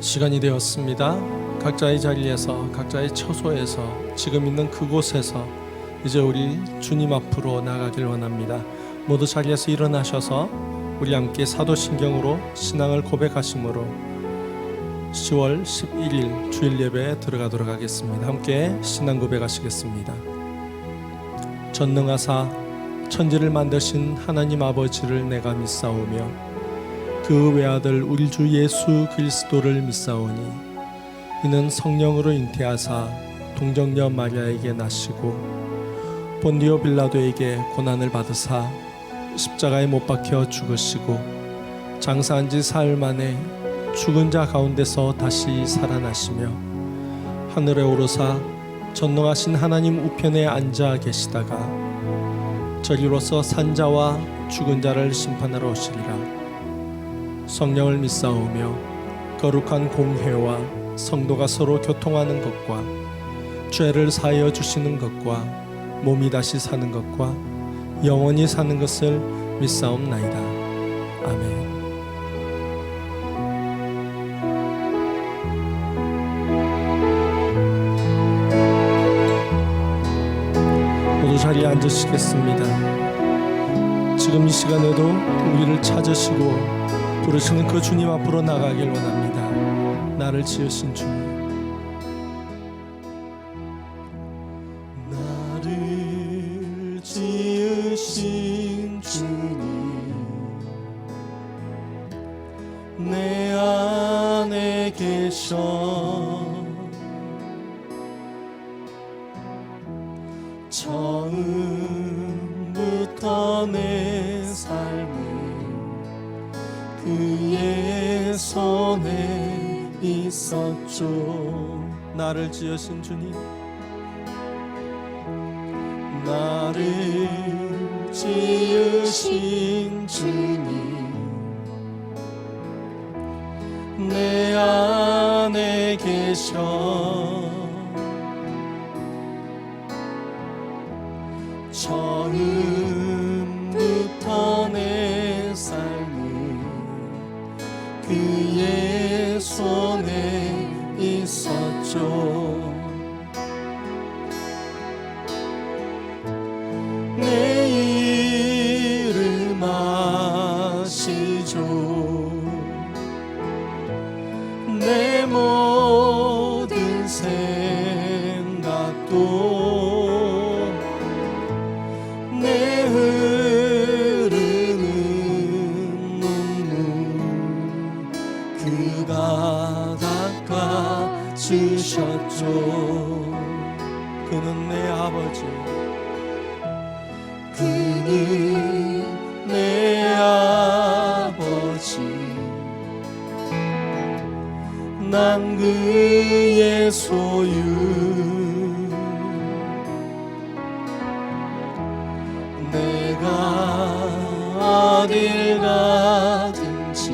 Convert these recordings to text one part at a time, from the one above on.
시간이 되었습니다. 각자의 자리에서, 각자의 처소에서, 지금 있는 그곳에서 이제 우리 주님 앞으로 나가길 원합니다. 모두 자리에서 일어나셔서 우리 함께 사도신경으로 신앙을 고백하심으로 10월 11일 주일 예배에 들어가도록 하겠습니다. 함께 신앙 고백하시겠습니다. 전능하사 천지를 만드신 하나님 아버지를 내가 믿사오며 그 외아들 우리 주 예수 그리스도를 믿사오니 이는 성령으로 잉태하사 동정녀 마리아에게 나시고 본디오 빌라도에게 고난을 받으사 십자가에 못 박혀 죽으시고 장사한 지 사흘 만에 죽은 자 가운데서 다시 살아나시며 하늘에 오르사 전능하신 하나님 우편에 앉아 계시다가 저리로서 산자와 죽은 자를 심판하러 오시리라. 성령을 믿사오며 거룩한 공회와 성도가 서로 교통하는 것과 죄를 사하여 주시는 것과 몸이 다시 사는 것과 영원히 사는 것을 믿사옵나이다. 아멘. 모두 자리에 앉으시겠습니다. 지금 이 시간에도 우리를 찾으시고 부르시는 그 주님 앞으로 나가길 원합니다. 나를 지으신 주님, 나를 지으신 주님, 내 안에 계셔 처음부터 내 삶을 그의 손에 있었죠. 나를 지으신 주님, 나를 지으신 주님, 내 안에 계셔 처음부터 내 삶을 그의 손에 있었죠. 내 이름 아시죠. 내 모든 생각도 내 흐르는 눈물 그가 닦아주셨죠. 그는 내 아버지, 그는 내 아버지, 난 그의 소유. 내가 어딜 가든지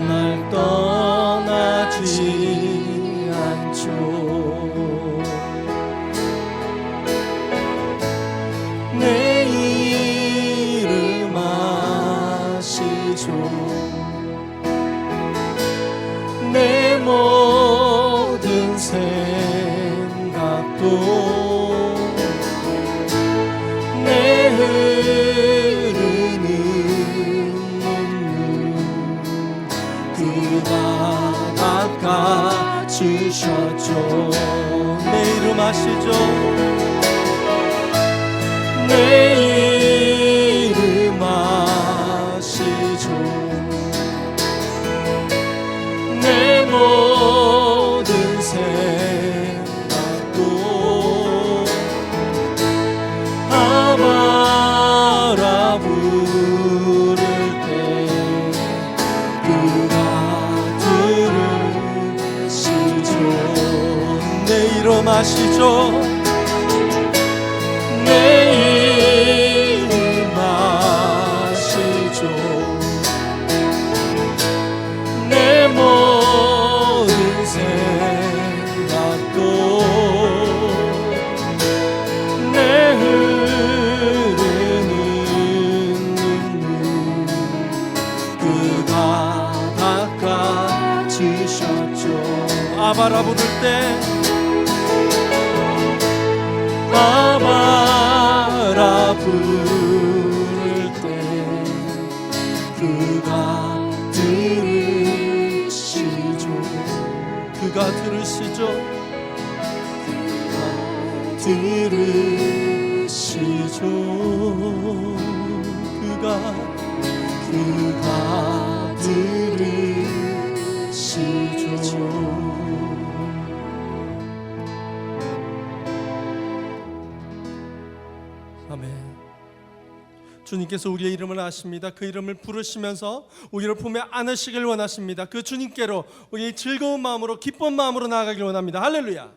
날 떠나지 않죠. 내 이름 아시죠. 내 모든 생각도 내 흐르는 눈물 그가 닦아주셨죠. 내 이름 아시죠. 내 이름 아시죠. 내 모든 생각도 아바라 부를 때 그가 들으시죠. 내 이름 아시죠. 내 이름 아시죠. 내 모든 생각도 내 흐르는 눈물 그가 닦아 아바라 부를 때 아바라 부를 때 그가 들으시죠. 그가 들으시죠. 들으시죠. 그가 들으시죠. 아멘. 주님께서 우리의 이름을 아십니다. 그 이름을 부르시면서 우리를 품에 안으시길 원하십니다. 그 주님께로 우리 즐거운 마음으로 기쁜 마음으로 나아가길 원합니다. 할렐루야.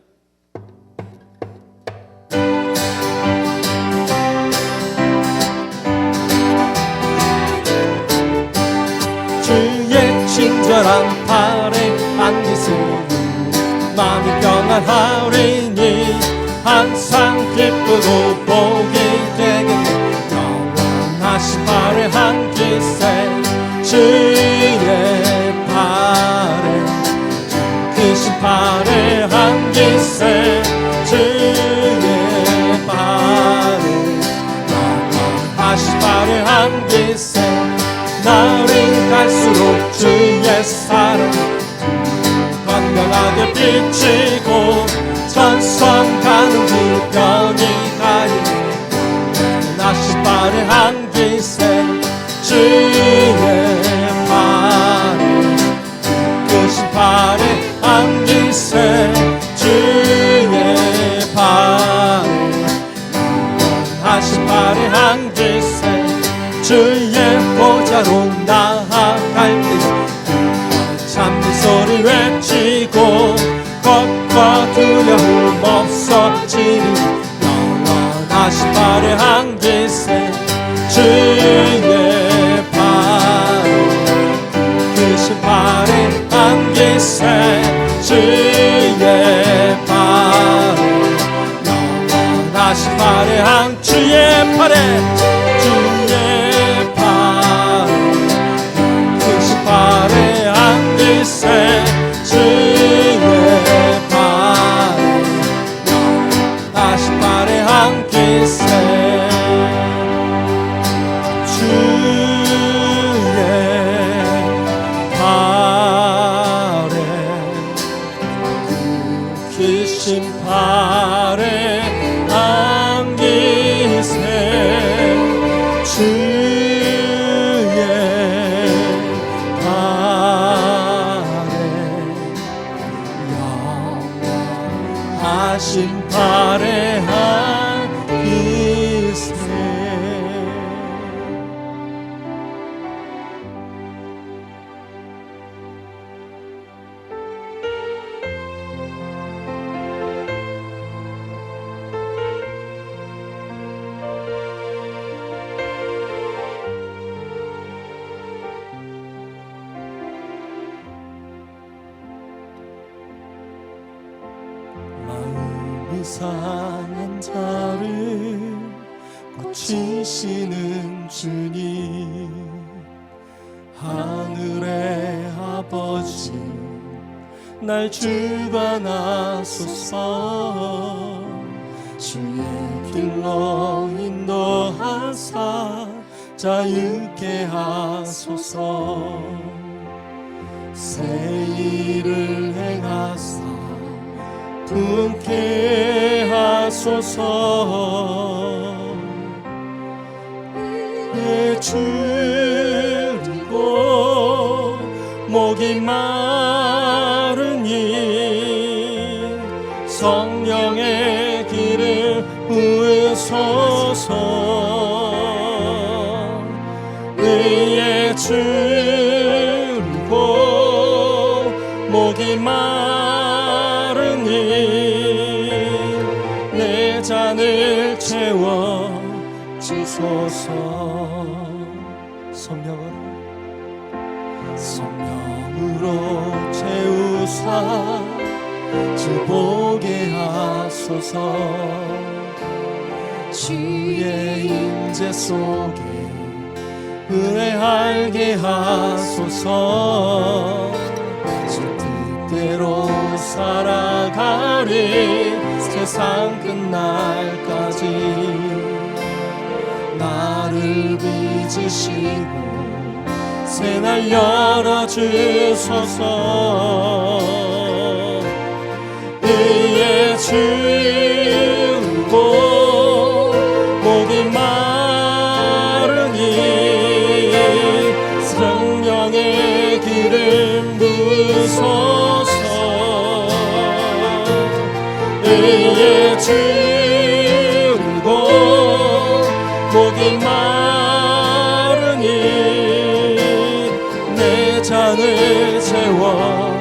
주의 친절한 팔에 안기시니 마음이 평안하리니 항상 기쁘고 복이 되겠네. 영원하신 팔에 안기세 주의 팔에 크신 팔에 안기세 주의 팔에 영원하신 팔에 안기세. 날이 갈수록 주의 사랑 광명하게 비치고 전선 가는 불변이 가리니 나시 발에 안기세 주의 발에 크신 발에 안기세 주의 발에 하신 발에 안기세 주의 보좌로 나아갈 때 참된 소리 외치고 겁과 두려움 없어지니 영원하신 발에 안기세 주의 발에 크신 발에 안기세 주의 발에 영원하신 발에 안 주의 팔에 발에 안기세 주의 발에 영원하신 발에 안기세 주의 발에 크신 발에 안기세 하신 발에 안기세. 마음이 상한 자를 고치시는 주님 하늘의 아버지 날 주관하소서 주의 길로 인도하사 자유케 하소서 새 일을 행하사 품게 하소서 줄이고 목이 마르니 성령의 길을 부으소서 의에 줄이고 목이 마르니 내 잔을 채워 주소서 성령으로 채우사 주 보게 하소서 주의 임재 속에 은혜 알게 하소서 주 그대로 살아가리 세상 끝날까지 나를 빚으시고 새날 열어주소서 의에 줄고 목이 마르니 생명의 길을 부소서 의에 줄고 목이 마르니 내 잔을 채워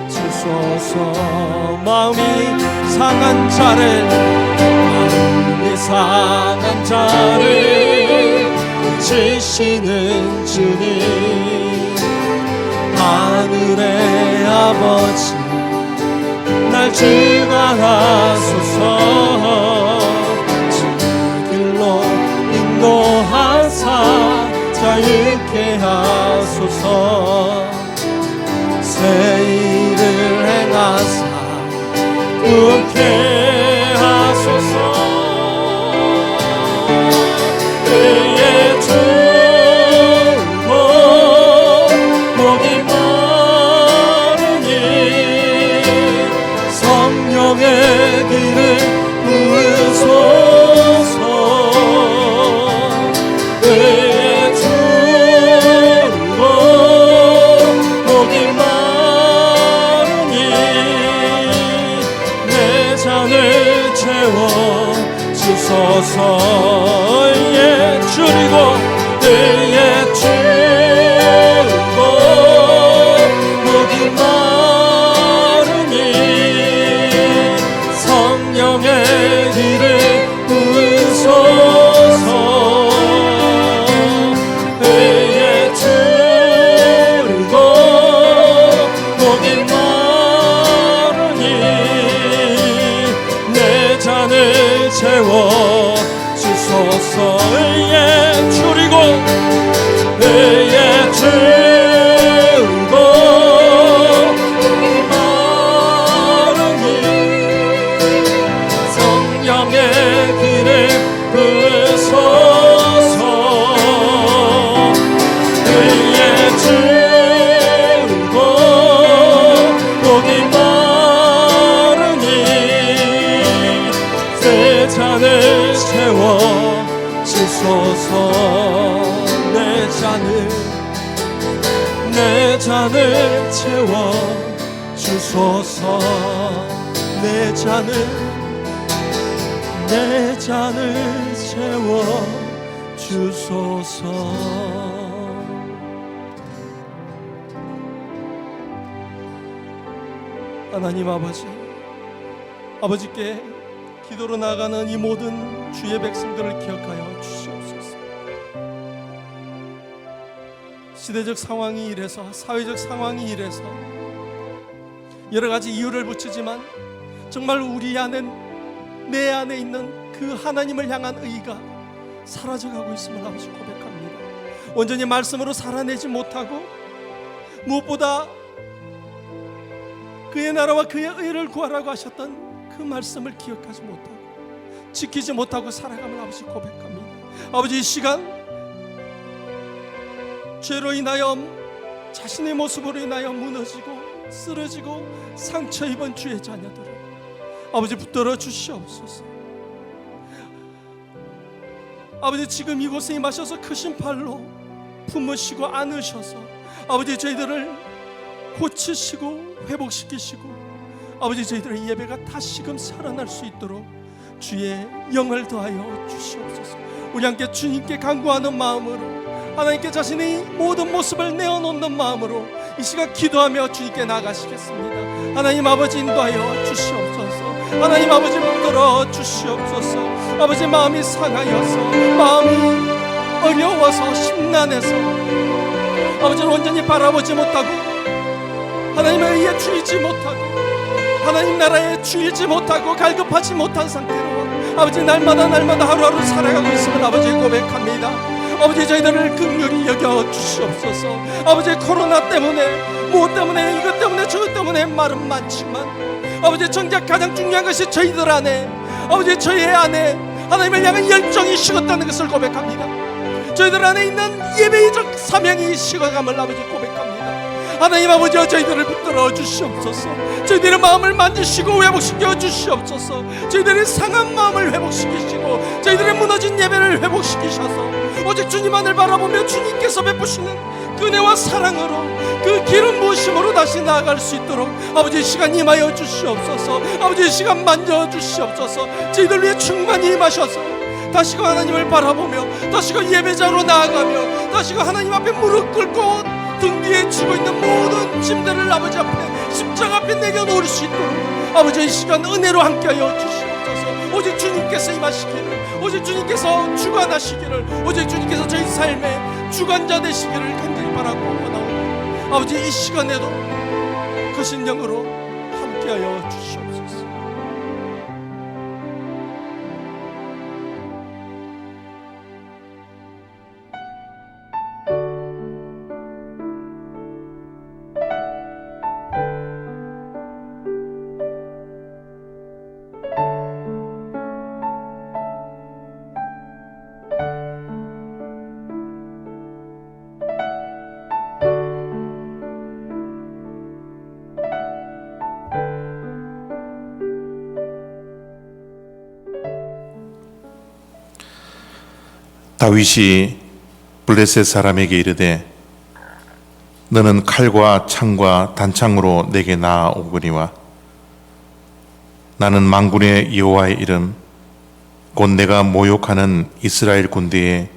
주소서 마음이 상한 자를 고치시는 주님 하늘의 아버지 날 주관하소서 주 길로 인도하사 자유케 하소서 새 일을 행하사 웃게 하소서 의에 줄고 목이 마르니 성령의 길을 부으소서 의에 줄고 목이 마르니 내 잔을 채워 주소서 의에 줄이고 의에 줄고 목이 마르니 성령의 길을 부으소서 의에 줄고 목이 마르니 내 잔을 채워 주소서 의에 줄이고 의에 줄고 목이 마르니 성령의 길을 부으소서 의에 줄고 목이 마르니 새 잔을 채워 주소서 내 잔을 채워 주소서 내 잔을 채워 주소서 하나님 아버지께 기도로 나가는 이 모든 주의 백성들을 기억하여 주시옵소서. 시대적 상황이 이래서 사회적 상황이 이래서 여러 가지 이유를 붙이지만 정말 우리 안에 내 안에 있는 그 하나님을 향한 의가 사라져가고 있음을 아버지 고백합니다. 온전히 말씀으로 살아내지 못하고 무엇보다 그의 나라와 그의 의를 구하라고 하셨던 그 말씀을 기억하지 못하고 지키지 못하고 살아감을 아버지 고백합니다. 아버지 이 시간 죄로 인하여 자신의 모습으로 인하여 무너지고 쓰러지고 상처 입은 주의 자녀들을 아버지 붙들어 주시옵소서. 아버지 지금 이곳에 임하셔서 크신 팔로 품으시고 안으셔서 아버지 저희들을 고치시고 회복시키시고 아버지 저희들의 예배가 다시금 살아날 수 있도록 주의 영을 더하여 주시옵소서. 우리 함께 주님께 간구하는 마음으로 하나님께 자신의 모든 모습을 내어놓는 마음으로 이 시간 기도하며 주님께 나가시겠습니다. 하나님 아버지 인도하여 주시옵소서. 하나님 아버지 붙들어 주시옵소서. 아버지 마음이 상하여서 마음이 어려워서 심란해서 아버지를 온전히 바라보지 못하고 하나님의 의에 주이지 못하고 하나님 나라에 주이지 못하고 갈급하지 못한 상태로 아버지 날마다 하루하루 살아가고 있음을 아버지 고백합니다. 아버지 저희들을 긍휼히 여겨 주시옵소서. 아버지 코로나 때문에 무엇 때문에 이것 때문에 저것 때문에 말은 많지만 아버지 정작 가장 중요한 것이 저희들 안에 아버지 저희 안에 하나님을 향한 열정이 식었다는 것을 고백합니다. 저희들 안에 있는 예배적 사명이 식어감을 아버지 고백합니다. 하나님 아버지여 저희들을 붙들어 주시옵소서. 저희들의 마음을 만지시고 회복시켜 주시옵소서. 저희들의 상한 마음을 회복시키시고 저희들의 무너진 예배를 회복시키셔서 오직 주님만을 바라보며 주님께서 베푸시는 그 은혜와 사랑으로 그 기름 부으심으로 다시 나아갈 수 있도록 아버지 시간 임하여 주시옵소서. 아버지 시간 만져 주시옵소서. 저희들 위해 충만히 임하셔서 다시금 하나님을 바라보며 다시금 예배자로 나아가며 다시금 하나님 앞에 무릎 꿇고 등 뒤에 쥐고 있는 모든 짐들을 아버지 앞에 십자가 앞에 내려놓을 수 있도록 아버지 이 시간 은혜로 함께하여 주시옵소서. 오직 주님께서 임하시기를 오직 주님께서 주관하시기를 오직 주님께서 저희 삶의 주관자 되시기를 간절히 바라고 원하오니 아버지 이 시간에도 거신 영으로 함께하여 주시옵소서. 다윗이 블레셋 사람에게 이르되 너는 칼과 창과 단창으로 내게 나아오거니와 나는 만군의 여호와의 이름 곧 내가 모욕하는 이스라엘 군대의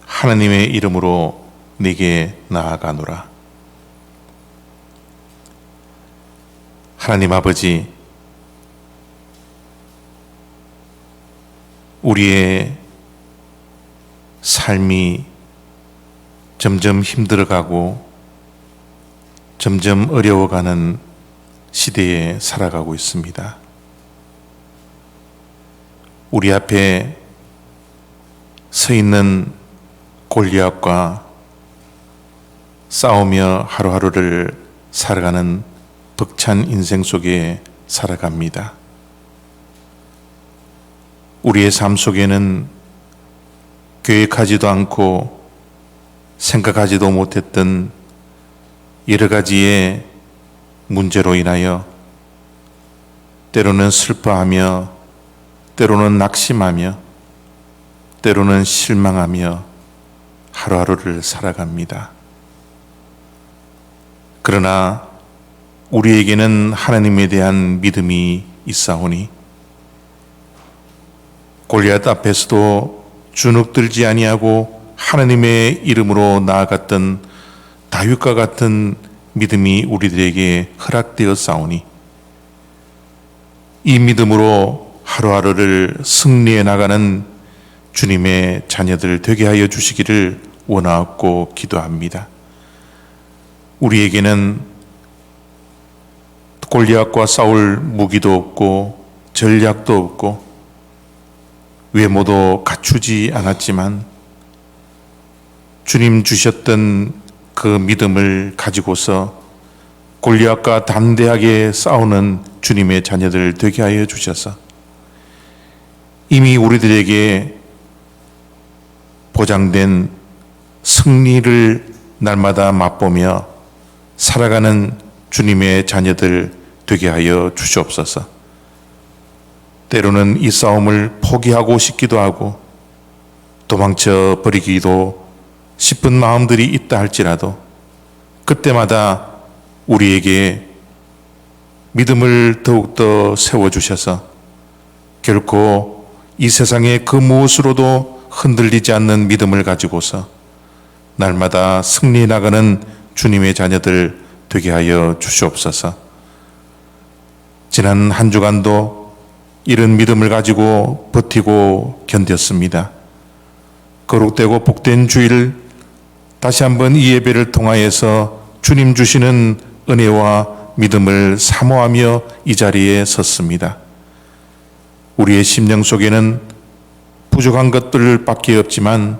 하나님의 이름으로 네게 나아가노라. 하나님 아버지, 우리의 삶이 점점 힘들어가고 점점 어려워가는 시대에 살아가고 있습니다. 우리 앞에 서 있는 골리앗과 싸우며 하루하루를 살아가는 벅찬 인생 속에 살아갑니다. 우리의 삶 속에는 계획하지도 않고 생각하지도 못했던 여러 가지의 문제로 인하여 때로는 슬퍼하며 때로는 낙심하며 때로는 실망하며 하루하루를 살아갑니다. 그러나 우리에게는 하나님에 대한 믿음이 있사오니 골리앗 앞에서도 주눅들지 아니하고 하나님의 이름으로 나아갔던 다윗과 같은 믿음이 우리들에게 허락되었사오니 이 믿음으로 하루하루를 승리해 나가는 주님의 자녀들 되게 하여 주시기를 원하옵고 기도합니다. 우리에게는 골리앗과 싸울 무기도 없고 전략도 없고 외모도 갖추지 않았지만 주님 주셨던 그 믿음을 가지고서 골리앗과 담대하게 싸우는 주님의 자녀들 되게 하여 주셔서 이미 우리들에게 보장된 승리를 날마다 맛보며 살아가는 주님의 자녀들 되게 하여 주시옵소서. 때로는 이 싸움을 포기하고 싶기도 하고 도망쳐 버리기도 싶은 마음들이 있다 할지라도 그때마다 우리에게 믿음을 더욱더 세워주셔서 결코 이 세상의 그 무엇으로도 흔들리지 않는 믿음을 가지고서 날마다 승리해 나가는 주님의 자녀들 되게 하여 주시옵소서. 지난 한 주간도 이런 믿음을 가지고 버티고 견뎠습니다. 거룩되고 복된 주일 다시 한번 이 예배를 통하여서 주님 주시는 은혜와 믿음을 사모하며 이 자리에 섰습니다. 우리의 심령 속에는 부족한 것들밖에 없지만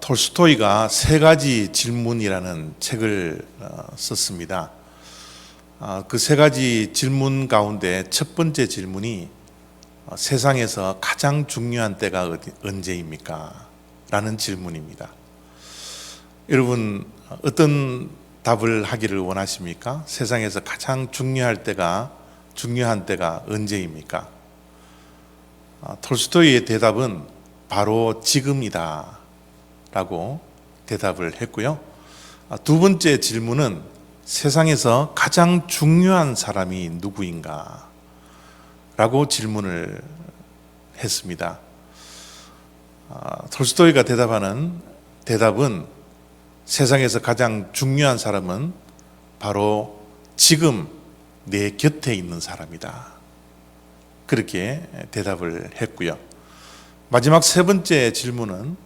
톨스토이가 세 가지 질문이라는 책을 썼습니다. 그 세 가지 질문 가운데 첫 번째 질문이 세상에서 가장 중요한 때가 언제입니까? 라는 질문입니다. 여러분, 어떤 답을 하기를 원하십니까? 세상에서 가장 중요한 때가 언제입니까? 톨스토이의 대답은 바로 지금이다 라고 대답을 했고요. 두 번째 질문은 세상에서 가장 중요한 사람이 누구인가 라고 질문을 했습니다. 톨스토이가 대답하는 대답은 세상에서 가장 중요한 사람은 바로 지금 내 곁에 있는 사람이다. 그렇게 대답을 했고요. 마지막 세 번째 질문은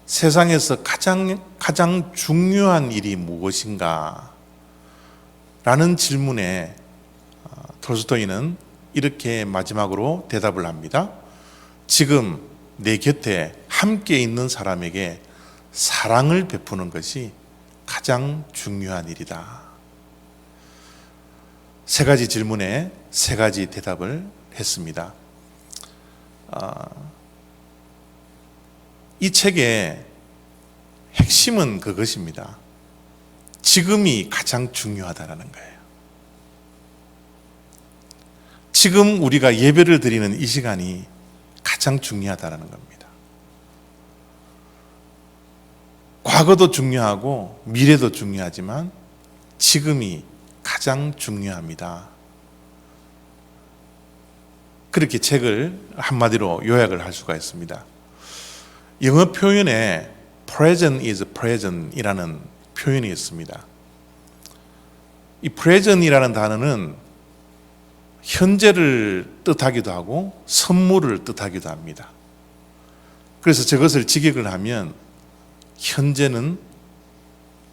세상에서 가장 중요한 일이 무엇인가? 라는 질문에 톨스토이는 이렇게 마지막으로 대답을 합니다. 지금 내 곁에 함께 있는 사람에게 사랑을 베푸는 것이 가장 중요한 일이다. 세 가지 질문에 세 가지 대답을 했습니다. 이 책의 핵심은 그것입니다. 지금이 가장 중요하다는 거예요. 지금 우리가 예배를 드리는 이 시간이 가장 중요하다는 겁니다. 과거도 중요하고 미래도 중요하지만 지금이 가장 중요합니다. 그렇게 책을 한마디로 요약을 할 수가 있습니다. 영어 표현에 present is present 이라는 표현이 있습니다. 이 present이라는 단어는 현재를 뜻하기도 하고 선물을 뜻하기도 합니다. 그래서 저것을 직역을 하면 현재는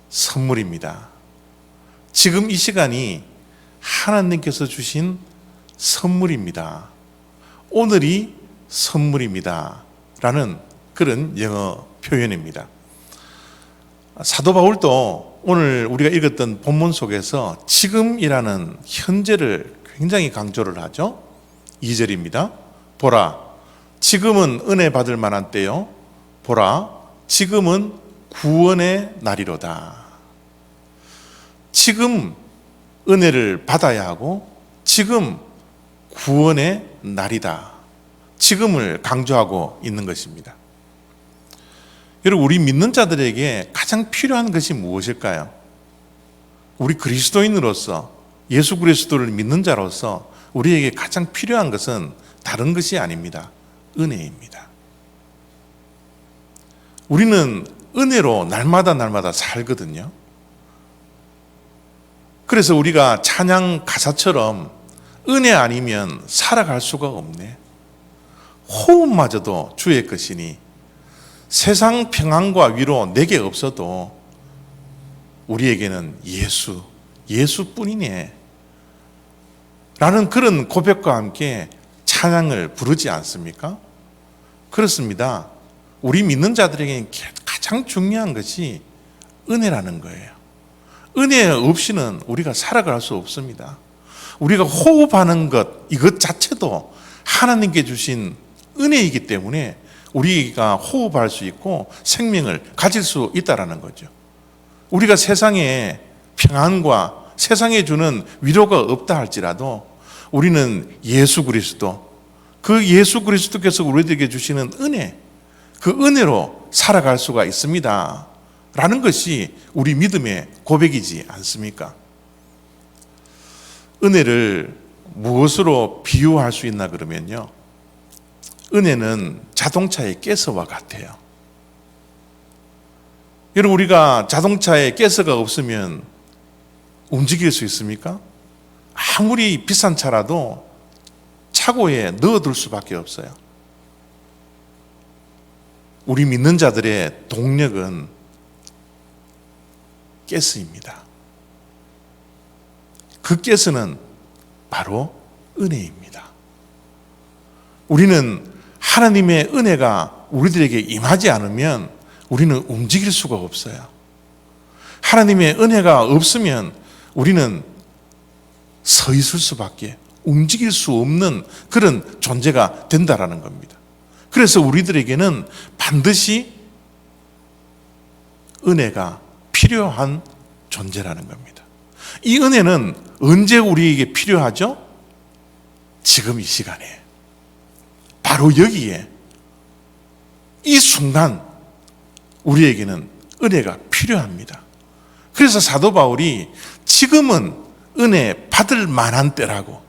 선물입니다. 지금 이 시간이 하나님께서 주신 선물입니다. 오늘이 선물입니다. 라는 그런 영어 표현입니다. 사도 바울도 오늘 우리가 읽었던 본문 속에서 지금이라는 현재를 굉장히 강조를 하죠. 2절입니다. 보라, 지금은 은혜 받을 만한 때요. 보라, 지금은 구원의 날이로다. 지금 은혜를 받아야 하고 지금 구원의 날이다. 지금을 강조하고 있는 것입니다. 여러분, 우리 믿는 자들에게 가장 필요한 것이 무엇일까요? 우리 그리스도인으로서 예수 그리스도를 믿는 자로서 우리에게 가장 필요한 것은 다른 것이 아닙니다. 은혜입니다. 우리는 은혜로 날마다 살거든요. 그래서 우리가 찬양 가사처럼 은혜 아니면 살아갈 수가 없네. 호흡마저도 주의 것이니 세상 평안과 위로 내게 없어도 우리에게는 예수뿐이네 라는 그런 고백과 함께 찬양을 부르지 않습니까? 그렇습니다. 우리 믿는 자들에게 가장 중요한 것이 은혜라는 거예요. 은혜 없이는 우리가 살아갈 수 없습니다. 우리가 호흡하는 것, 이것 자체도 하나님께 주신 은혜이기 때문에 우리가 호흡할 수 있고 생명을 가질 수 있다는 거죠. 우리가 세상에 평안과 세상에 주는 위로가 없다 할지라도 우리는 예수 그리스도, 그 예수 그리스도께서 우리들에게 주시는 은혜, 그 은혜로 살아갈 수가 있습니다 라는 것이 우리 믿음의 고백이지 않습니까? 은혜를 무엇으로 비유할 수 있나 그러면요, 은혜는 자동차의 가스와 같아요. 여러분, 우리가 자동차에 가스가 없으면 움직일 수 있습니까? 아무리 비싼 차라도 차고에 넣어둘 수밖에 없어요. 우리 믿는 자들의 동력은 가스입니다. 그 가스는 바로 은혜입니다. 우리는 하나님의 은혜가 우리들에게 임하지 않으면 우리는 움직일 수가 없어요. 하나님의 은혜가 없으면 우리는 서 있을 수밖에, 움직일 수 없는 그런 존재가 된다라는 겁니다. 그래서 우리들에게는 반드시 은혜가 필요한 존재라는 겁니다. 이 은혜는 언제 우리에게 필요하죠? 지금 이 시간에, 바로 여기에, 이 순간 우리에게는 은혜가 필요합니다. 그래서 사도 바울이 지금은 은혜 받을 만한 때라고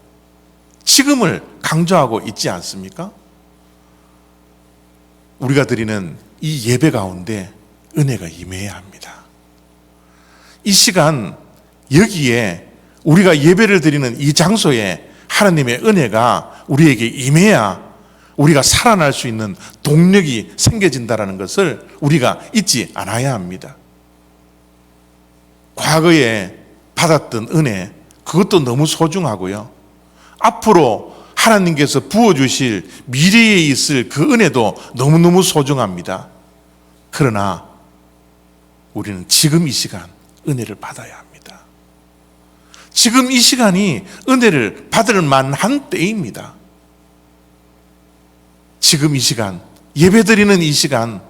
지금을 강조하고 있지 않습니까? 우리가 드리는 이 예배 가운데 은혜가 임해야 합니다. 이 시간 여기에 우리가 예배를 드리는 이 장소에 하나님의 은혜가 우리에게 임해야 우리가 살아날 수 있는 동력이 생겨진다는 것을 우리가 잊지 않아야 합니다. 과거에 받았던 은혜, 그것도 너무 소중하고요. 앞으로 하나님께서 부어주실 미래에 있을 그 은혜도 너무너무 소중합니다. 그러나 우리는 지금 이 시간 은혜를 받아야 합니다. 지금 이 시간이 은혜를 받을 만한 때입니다. 지금 이 시간, 예배드리는 이 시간,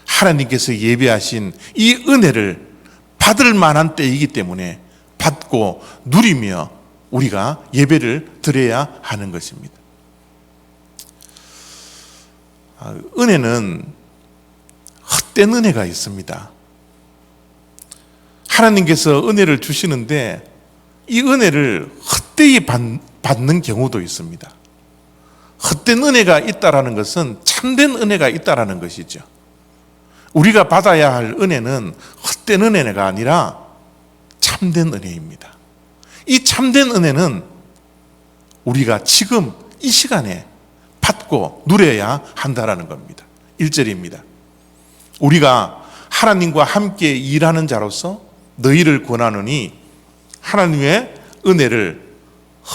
하나님께서 예배하신 이 은혜를 받을 만한 때이기 때문에 받고 누리며 우리가 예배를 드려야 하는 것입니다. 은혜는 헛된 은혜가 있습니다. 하나님께서 은혜를 주시는데 이 은혜를 헛되이 받는 경우도 있습니다. 헛된 은혜가 있다라는 것은 참된 은혜가 있다라는 것이죠. 우리가 받아야 할 은혜는 헛된 은혜가 아니라 참된 은혜입니다. 이 참된 은혜는 우리가 지금 이 시간에 받고 누려야 한다라는 겁니다. 1절입니다. 우리가 하나님과 함께 일하는 자로서 너희를 권하노니 하나님의 은혜를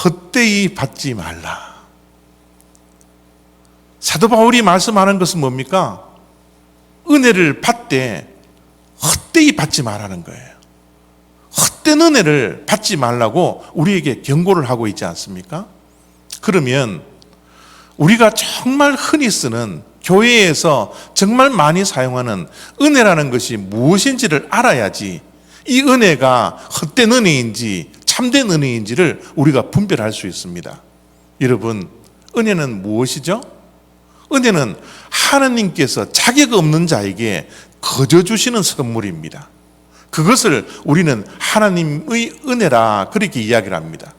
헛되이 받지 말라. 사도 바울이 말씀하는 것은 뭡니까? 은혜를 받되 헛되이 받지 말라는 거예요. 헛된 은혜를 받지 말라고 우리에게 경고를 하고 있지 않습니까? 그러면 우리가 정말 흔히 쓰는, 교회에서 정말 많이 사용하는 은혜라는 것이 무엇인지를 알아야지 이 은혜가 헛된 은혜인지 참된 은혜인지를 우리가 분별할 수 있습니다. 여러분, 은혜는 무엇이죠? 은혜는 하나님께서 자격 없는 자에게 거저 주시는 선물입니다. 그것을 우리는 하나님의 은혜라 그렇게 이야기를 합니다.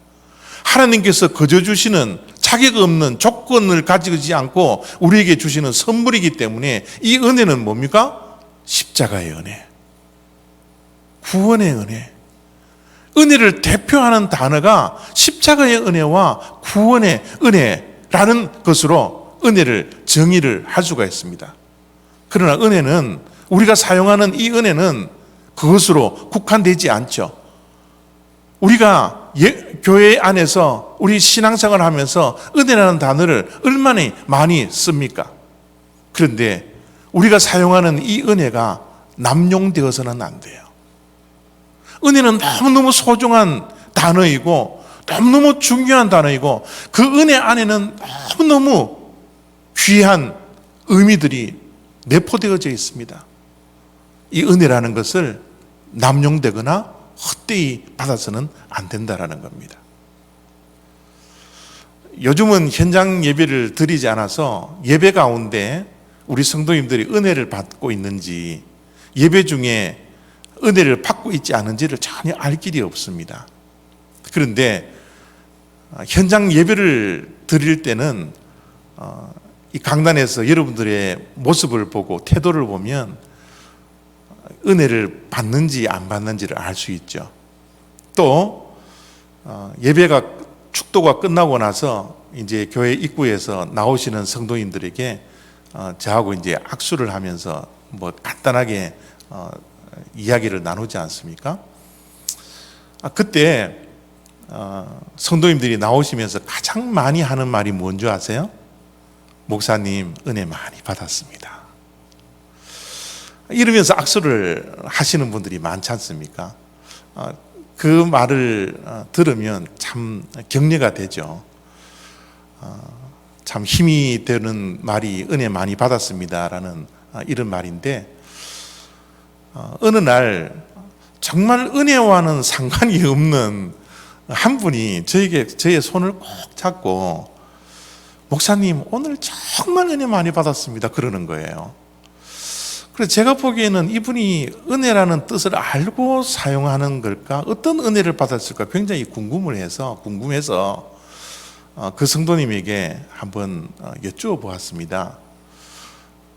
하나님께서 거저 주시는 자격 없는 조건을 가지지 않고 우리에게 주시는 선물이기 때문에 이 은혜는 뭡니까? 십자가의 은혜, 구원의 은혜. 은혜를 대표하는 단어가 십자가의 은혜와 구원의 은혜라는 것으로 은혜를 정의를 할 수가 있습니다. 그러나 은혜는, 우리가 사용하는 이 은혜는 그것으로 국한되지 않죠. 우리가 교회 안에서 우리 신앙생활을 하면서 은혜라는 단어를 얼마나 많이 씁니까? 그런데 우리가 사용하는 이 은혜가 남용되어서는 안 돼요. 은혜는 너무너무 소중한 단어이고 너무너무 중요한 단어이고 그 은혜 안에는 너무너무 귀한 의미들이 내포되어져 있습니다. 이 은혜라는 것을 남용되거나 헛되이 받아서는 안 된다라는 겁니다. 요즘은 현장 예배를 드리지 않아서 예배 가운데 우리 성도님들이 은혜를 받고 있는지, 예배 중에 은혜를 받고 있지 않은지를 전혀 알 길이 없습니다. 그런데 현장 예배를 드릴 때는 이 강단에서 여러분들의 모습을 보고 태도를 보면 은혜를 받는지 안 받는지를 알 수 있죠. 또 예배가, 축도가 끝나고 나서 이제 교회 입구에서 나오시는 성도님들에게 저하고 이제 악수를 하면서 뭐 간단하게 이야기를 나누지 않습니까? 그때 성도님들이 나오시면서 가장 많이 하는 말이 뭔지 아세요? 목사님, 은혜 많이 받았습니다. 이러면서 악수를 하시는 분들이 많지 않습니까? 그 말을 들으면 참 격려가 되죠. 참 힘이 되는 말이 은혜 많이 받았습니다라는 이런 말인데, 어느 날 정말 은혜와는 상관이 없는 한 분이 저의 손을 꼭 잡고 목사님 오늘 정말 은혜 많이 받았습니다 그러는 거예요. 그래서 제가 보기에는 이분이 은혜라는 뜻을 알고 사용하는 걸까, 어떤 은혜를 받았을까 굉장히 궁금해서 그 성도님에게 한번 여쭈어보았습니다.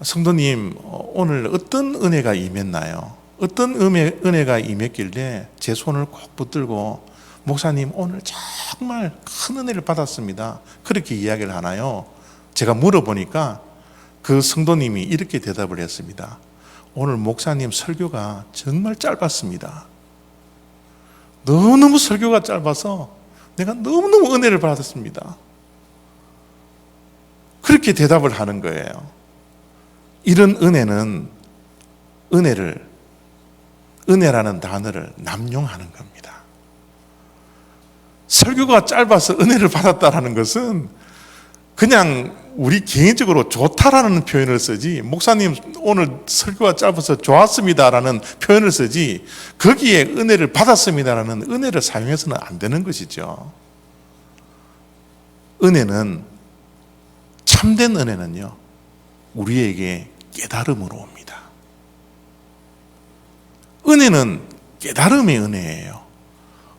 성도님, 오늘 어떤 은혜가 임했나요? 어떤 은혜가 임했길래 제 손을 꼭 붙들고 목사님 오늘 정말 큰 은혜를 받았습니다 그렇게 이야기를 하나요? 제가 물어보니까 그 성도님이 이렇게 대답을 했습니다. 오늘 목사님 설교가 정말 짧았습니다. 너무너무 설교가 짧아서 내가 너무너무 은혜를 받았습니다. 그렇게 대답을 하는 거예요. 이런 은혜라는 단어를 남용하는 겁니다. 설교가 짧아서 은혜를 받았다라는 것은 그냥 우리 개인적으로 좋다라는 표현을 쓰지, 목사님 오늘 설교가 짧아서 좋았습니다라는 표현을 쓰지, 거기에 은혜를 받았습니다라는 은혜를 사용해서는 안 되는 것이죠. 참된 은혜는요, 우리에게 깨달음으로 옵니다. 은혜는 깨달음의 은혜예요.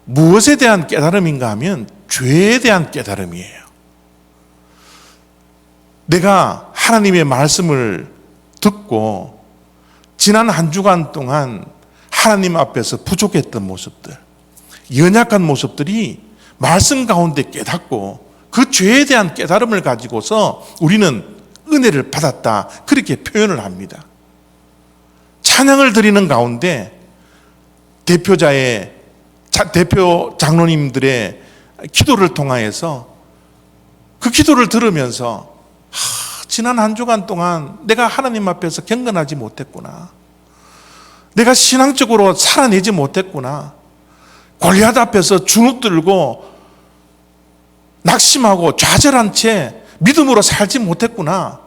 무엇에 대한 깨달음인가 하면 죄에 대한 깨달음이에요. 내가 하나님의 말씀을 듣고 지난 한 주간 동안 하나님 앞에서 부족했던 모습들, 연약한 모습들이 말씀 가운데 깨닫고 그 죄에 대한 깨달음을 가지고서 우리는 은혜를 받았다 그렇게 표현을 합니다. 찬양을 드리는 가운데 대표 장로님들의 기도를 통하여서 그 기도를 들으면서 지난 한 주간 동안 내가 하나님 앞에서 경건하지 못했구나, 내가 신앙적으로 살아내지 못했구나, 골리앗 앞에서 주눅들고 낙심하고 좌절한 채 믿음으로 살지 못했구나.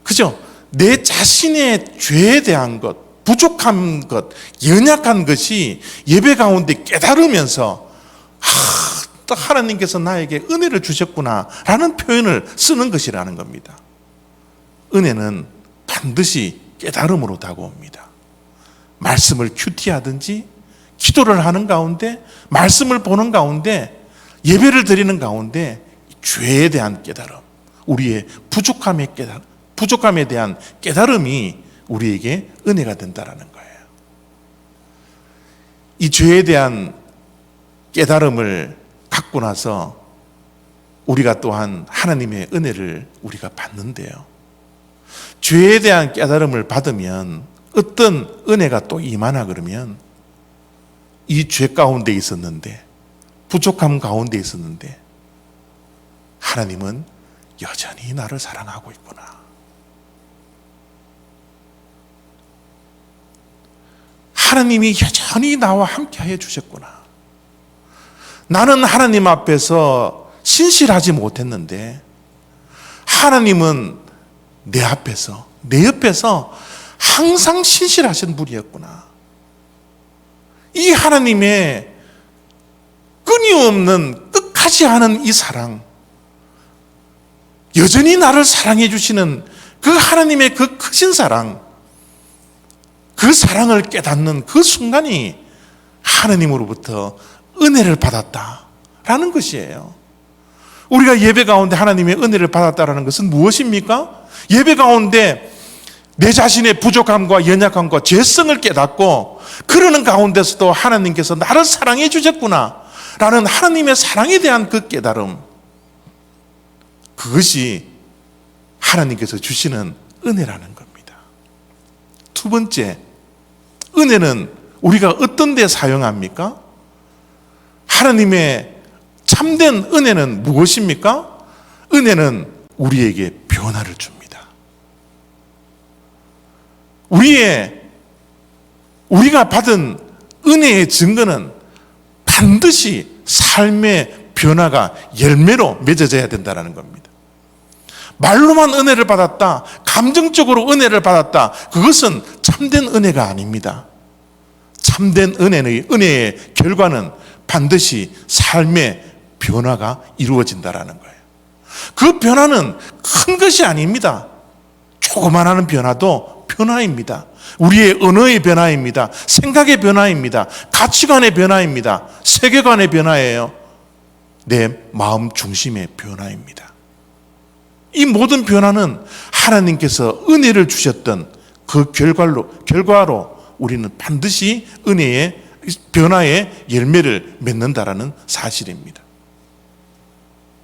그죠? 내 자신의 죄에 대한 것, 부족한 것, 연약한 것이 예배 가운데 깨달으면서 딱 하나님께서 나에게 은혜를 주셨구나 라는 표현을 쓰는 것이라는 겁니다. 은혜는 반드시 깨달음으로 다가옵니다. 말씀을 큐티하든지 기도를 하는 가운데, 말씀을 보는 가운데, 예배를 드리는 가운데 죄에 대한 깨달음, 우리의 부족함에 대한 깨달음이 우리에게 은혜가 된다는 거예요. 이 죄에 대한 깨달음을 갖고 나서 우리가 또한 하나님의 은혜를 우리가 받는데요, 죄에 대한 깨달음을 받으면 어떤 은혜가 또 임하나 그러면, 이 죄 가운데 있었는데, 부족함 가운데 있었는데 하나님은 여전히 나를 사랑하고 있구나, 하나님이 여전히 나와 함께하여 주셨구나, 나는 하나님 앞에서 신실하지 못했는데 하나님은 내 앞에서, 내 옆에서 항상 신실하신 분이었구나, 이 하나님의 끊임없는 끝까지 하는 이 사랑, 여전히 나를 사랑해 주시는 그 하나님의 그 크신 사랑, 그 사랑을 깨닫는 그 순간이 하나님으로부터 은혜를 받았다라는 것이에요. 우리가 예배 가운데 하나님의 은혜를 받았다라는 것은 무엇입니까? 예배 가운데 내 자신의 부족함과 연약함과 죄성을 깨닫고 그러는 가운데서도 하나님께서 나를 사랑해 주셨구나 라는 하나님의 사랑에 대한 그 깨달음, 그것이 하나님께서 주시는 은혜라는 겁니다. 두 번째, 은혜는 우리가 어떤 데 사용합니까? 하나님의 참된 은혜는 무엇입니까? 은혜는 우리에게 변화를 줍니다. 우리가 받은 은혜의 증거는 반드시 삶의 변화가 열매로 맺어져야 된다는 겁니다. 말로만 은혜를 받았다, 감정적으로 은혜를 받았다, 그것은 참된 은혜가 아닙니다. 참된 은혜의 결과는 반드시 삶의 변화가 이루어진다는 거예요. 그 변화는 큰 것이 아닙니다. 조그만한 변화도 변화입니다. 우리의 언어의 변화입니다. 생각의 변화입니다. 가치관의 변화입니다. 세계관의 변화예요. 내 마음 중심의 변화입니다. 이 모든 변화는 하나님께서 은혜를 주셨던 그 결과로 우리는 반드시 은혜의 변화의 열매를 맺는다라는 사실입니다.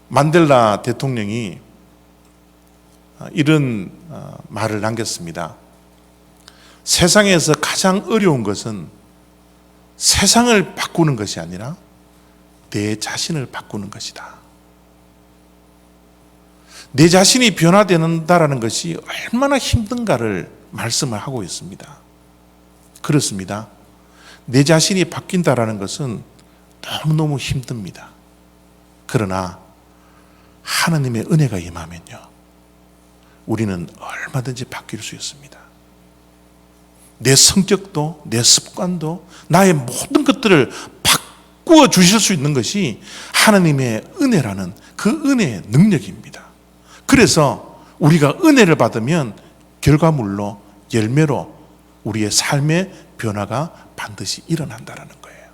만델라 대통령이 이런 말을 남겼습니다. 세상에서 가장 어려운 것은 세상을 바꾸는 것이 아니라 내 자신을 바꾸는 것이다. 내 자신이 변화된다라는 것이 얼마나 힘든가를 말씀을 하고 있습니다. 그렇습니다. 내 자신이 바뀐다라는 것은 너무너무 힘듭니다. 그러나 하나님의 은혜가 임하면요, 우리는 얼마든지 바뀔 수 있습니다. 내 성격도, 내 습관도, 나의 모든 것들을 바꾸어 주실 수 있는 것이 하나님의 은혜라는 그 은혜의 능력입니다. 그래서 우리가 은혜를 받으면 결과물로, 열매로 우리의 삶의 변화가 반드시 일어난다는 거예요.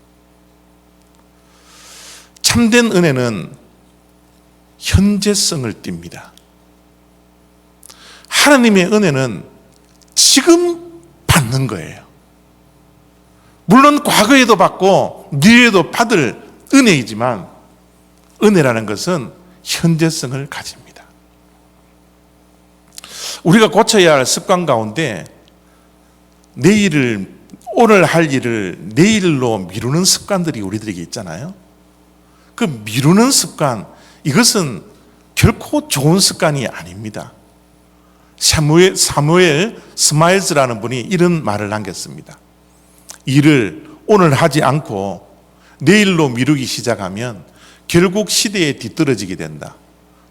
참된 은혜는 현재성을 띱니다. 하나님의 은혜는 지금 받는 거예요. 물론 과거에도 받고 미래에도 받을 은혜이지만 은혜라는 것은 현재성을 가집니다. 우리가 고쳐야 할 습관 가운데 오늘 할 일을 내일로 미루는 습관들이 우리들에게 있잖아요. 그 미루는 습관, 이것은 결코 좋은 습관이 아닙니다. 사무엘 스마일스라는 분이 이런 말을 남겼습니다. 일을 오늘 하지 않고 내일로 미루기 시작하면 결국 시대에 뒤떨어지게 된다.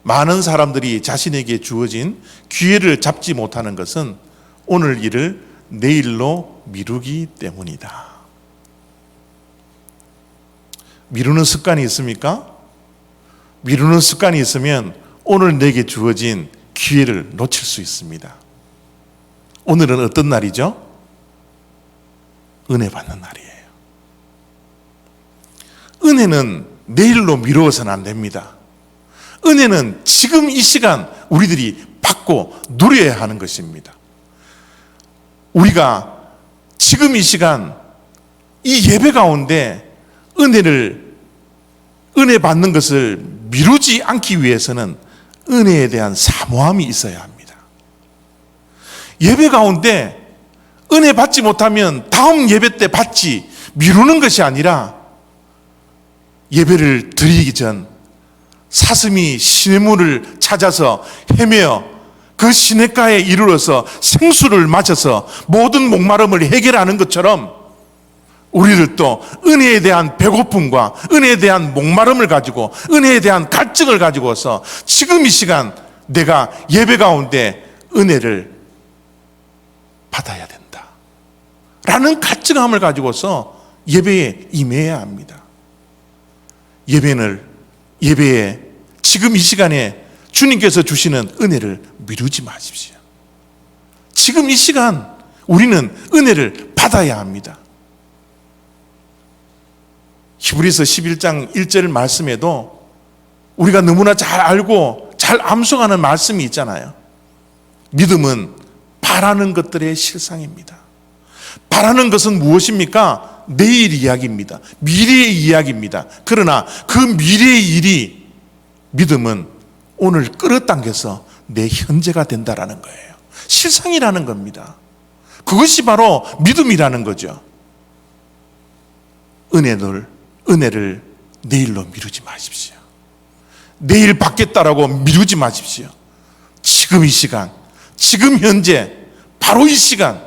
많은 사람들이 자신에게 주어진 기회를 잡지 못하는 것은 오늘 일을 내일로 미루기 때문이다. 미루는 습관이 있습니까? 미루는 습관이 있으면 오늘 내게 주어진 기회를 놓칠 수 있습니다. 오늘은 어떤 날이죠? 은혜 받는 날이에요. 은혜는 내일로 미루어서는 안 됩니다. 은혜는 지금 이 시간 우리들이 받고 누려야 하는 것입니다. 우리가 지금 이 시간 이 예배 가운데 은혜 받는 것을 미루지 않기 위해서는 은혜에 대한 사모함이 있어야 합니다. 예배 가운데 은혜 받지 못하면 다음 예배 때 받지 미루는 것이 아니라 예배를 드리기 전 사슴이 시냇물을 찾아서 헤매어 그 시냇가에 이르러서 생수를 마셔서 모든 목마름을 해결하는 것처럼 우리들도 은혜에 대한 배고픔과 은혜에 대한 목마름을 가지고 은혜에 대한 갈증을 가지고서 지금 이 시간 내가 예배 가운데 은혜를 받아야 된다 라는 갈증함을 가지고서 예배에 임해야 합니다. 예배에 지금 이 시간에 주님께서 주시는 은혜를 미루지 마십시오. 지금 이 시간 우리는 은혜를 받아야 합니다. 히브리서 11장 1절 말씀에도 우리가 너무나 잘 알고 잘 암송하는 말씀이 있잖아요. 믿음은 바라는 것들의 실상입니다. 바라는 것은 무엇입니까? 내일 이야기입니다. 미래의 이야기입니다. 그러나 그 미래의 일이 믿음은 오늘 끌어당겨서 내 현재가 된다라는 거예요. 실상이라는 겁니다. 그것이 바로 믿음이라는 거죠. 은혜를 내일로 미루지 마십시오. 내일 받겠다라고 미루지 마십시오. 지금 이 시간, 지금 현재, 바로 이 시간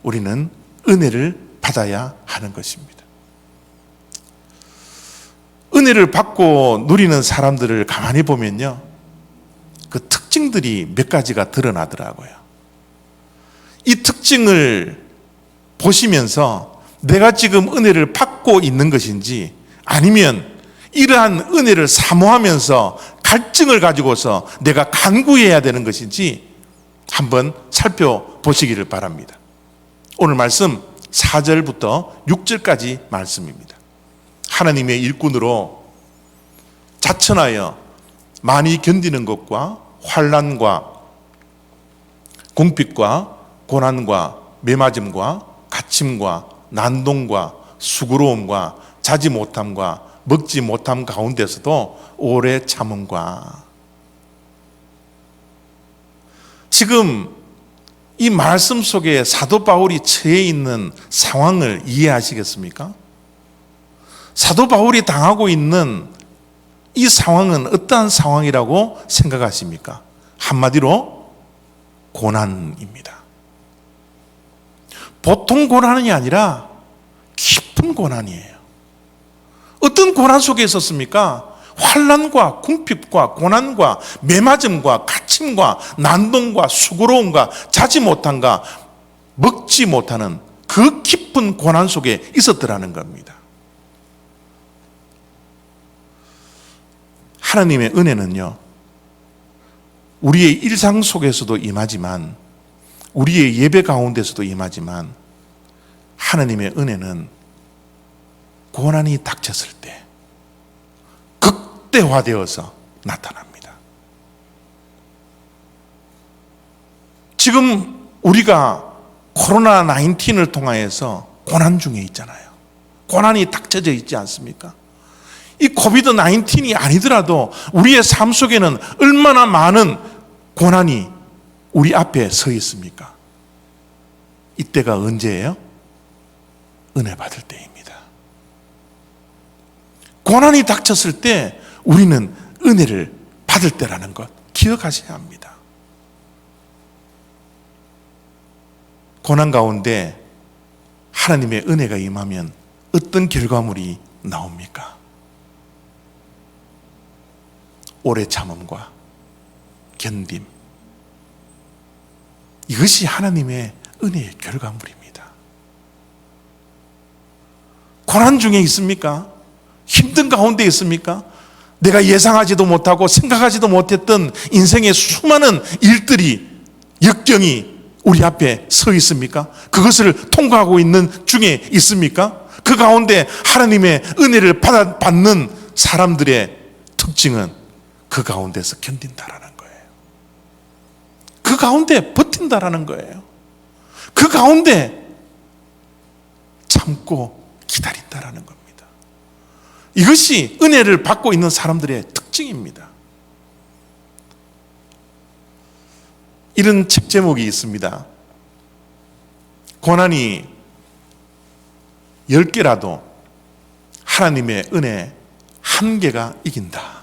우리는 은혜를 받아야 하는 것입니다. 은혜를 받고 누리는 사람들을 가만히 보면요, 그 특징들이 몇 가지가 드러나더라고요. 이 특징을 보시면서 내가 지금 은혜를 받고 있는 것인지, 아니면 이러한 은혜를 사모하면서 갈증을 가지고서 내가 간구해야 되는 것인지 한번 살펴보시기를 바랍니다. 오늘 말씀 4절부터 6절까지 말씀입니다. 하나님의 일꾼으로 자천하여 많이 견디는 것과 환난과 궁핍과 고난과 매맞음과 갇힘과 난동과 수고로움과 자지 못함과 먹지 못함 가운데서도 오래 참음과, 지금 이 말씀 속에 사도 바울이 처해 있는 상황을 이해하시겠습니까? 사도 바울이 당하고 있는 이 상황은 어떠한 상황이라고 생각하십니까? 한마디로 고난입니다. 보통 고난이 아니라 깊은 고난이에요. 어떤 고난 속에 있었습니까? 환난과 궁핍과 고난과 매맞음과 갇힘과 난동과 수고로움과 자지 못함과 먹지 못하는 그 깊은 고난 속에 있었더라는 겁니다. 하나님의 은혜는요, 우리의 일상 속에서도 임하지만, 우리의 예배 가운데서도 임하지만, 하나님의 은혜는 고난이 닥쳤을 때 극대화되어서 나타납니다. 지금 우리가 코로나 19을 통하여서 고난 중에 있잖아요. 고난이 닥쳐져 있지 않습니까? 이 코비드 19이 아니더라도 우리의 삶 속에는 얼마나 많은 고난이 우리 앞에 서 있습니까? 이때가 언제예요? 은혜 받을 때입니다. 고난이 닥쳤을 때 우리는 은혜를 받을 때라는 것 기억하셔야 합니다. 고난 가운데 하나님의 은혜가 임하면 어떤 결과물이 나옵니까? 오래 참음과 견딤, 이것이 하나님의 은혜의 결과물입니다. 고난 중에 있습니까? 힘든 가운데 있습니까? 내가 예상하지도 못하고 생각하지도 못했던 인생의 수많은 일들이, 역경이 우리 앞에 서 있습니까? 그것을 통과하고 있는 중에 있습니까? 그 가운데 하나님의 은혜를 받는 사람들의 특징은 그 가운데서 견딘다라는 거예요. 그 가운데 버틴다라는 거예요. 그 가운데 참고 기다린다라는 겁니다. 이것이 은혜를 받고 있는 사람들의 특징입니다. 이런 책 제목이 있습니다. 고난이 10개라도 하나님의 은혜 1개가 이긴다.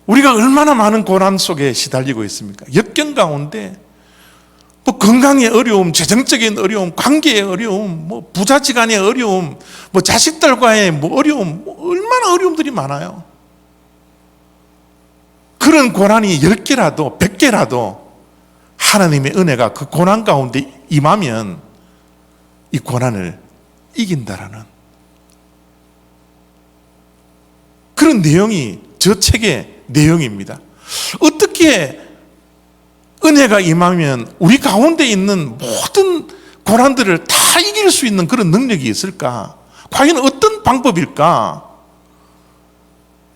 우리가 얼마나 많은 고난 속에 시달리고 있습니까? 역경 가운데 뭐 건강의 어려움, 재정적인 어려움, 관계의 어려움, 뭐 부자지간의 어려움, 뭐 자식들과의 뭐 어려움, 뭐 얼마나 어려움들이 많아요. 그런 고난이 10개라도 100개라도 하나님의 은혜가 그 고난 가운데 임하면 이 고난을 이긴다라는 그런 내용이 저 책의 내용입니다. 어떻게 은혜가 임하면 우리 가운데 있는 모든 고난들을 다 이길 수 있는 그런 능력이 있을까? 과연 어떤 방법일까?